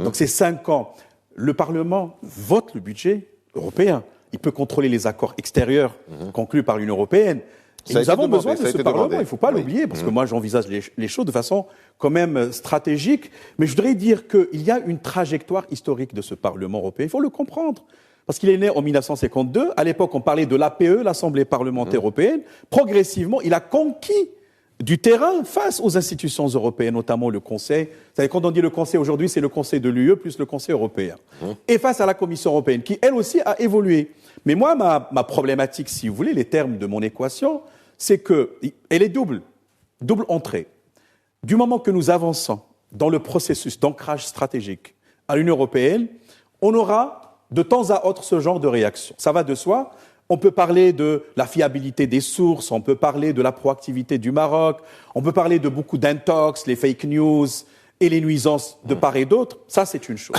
Donc c'est 5 ans. Le Parlement vote le budget européen. il peut contrôler les accords extérieurs conclus par l'Union européenne. Et nous avons besoin de ce Parlement, il ne faut pas l'oublier, parce que moi j'envisage les choses de façon quand même stratégique. Mais je voudrais dire qu'il y a une trajectoire historique de ce Parlement européen, il faut le comprendre. Parce qu'il est né en 1952, à l'époque on parlait de l'APE, l'Assemblée parlementaire européenne. Progressivement, il a conquis du terrain face aux institutions européennes, notamment le Conseil. Vous savez, quand on dit le Conseil aujourd'hui, c'est le Conseil de l'UE plus le Conseil européen. Et face à la Commission européenne, qui elle aussi a évolué. Mais moi, ma problématique, si vous voulez, les termes de mon équation, c'est qu'elle est double entrée. Du moment que nous avançons dans le processus d'ancrage stratégique à l'Union européenne, on aura de temps à autre ce genre de réaction. Ça va de soi. On peut parler de la fiabilité des sources, on peut parler de la proactivité du Maroc, on peut parler de beaucoup d'intox, les fake news et les nuisances de part et d'autre. Ça, c'est une chose.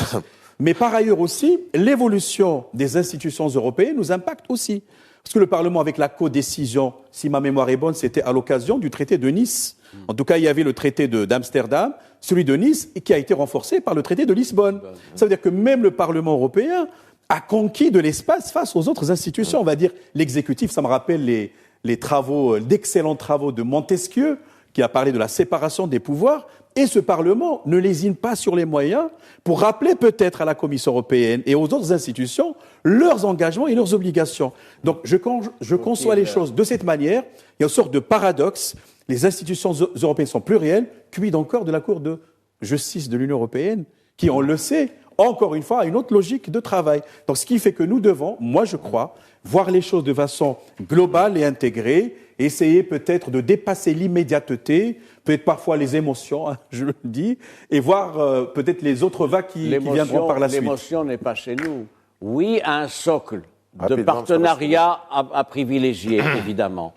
Mais par ailleurs aussi, l'évolution des institutions européennes nous impacte aussi. Parce que le Parlement, avec la codécision, si ma mémoire est bonne, c'était à l'occasion du traité de Nice. En tout cas, il y avait le traité d'Amsterdam, celui de Nice, et qui a été renforcé par le traité de Lisbonne. Ça veut dire que même le Parlement européen a conquis de l'espace face aux autres institutions. On va dire l'exécutif, ça me rappelle les travaux, d'excellents travaux de Montesquieu, qui a parlé de la séparation des pouvoirs. Et ce Parlement ne lésine pas sur les moyens pour rappeler peut-être à la Commission européenne et aux autres institutions leurs engagements et leurs obligations. Donc je conçois les choses de cette manière. Il y a une sorte de paradoxe. Les institutions européennes sont plurielles, quid encore de la Cour de justice de l'Union européenne, qui, on le sait, encore une fois, a une autre logique de travail. Donc ce qui fait que nous devons, moi je crois, voir les choses de façon globale et intégrée, essayer peut-être de dépasser l'immédiateté, peut-être parfois les émotions, hein, je le dis, et voir peut-être les autres vagues qui viendront par la suite. L'émotion n'est pas chez nous. Oui, un socle de partenariat à privilégier, évidemment.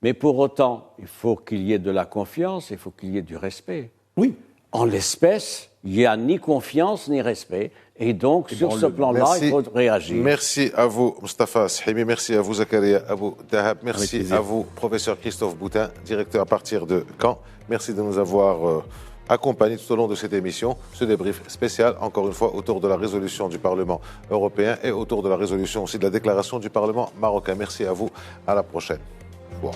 Mais pour autant, il faut qu'il y ait de la confiance, il faut qu'il y ait du respect. Oui. En l'espèce, il n'y a ni confiance ni respect. Et donc, sur ce plan-là, il faut réagir. Merci à vous, Mustapha Shehimi. Merci à vous, Zakaria Abou Dahab. Merci à vous, professeur Christophe Boutin, directeur à partir de Caen. Merci de nous avoir accompagnés tout au long de cette émission. Ce débrief spécial, encore une fois, autour de la résolution du Parlement européen et autour de la résolution aussi de la déclaration du Parlement marocain. Merci à vous. À la prochaine. Au revoir.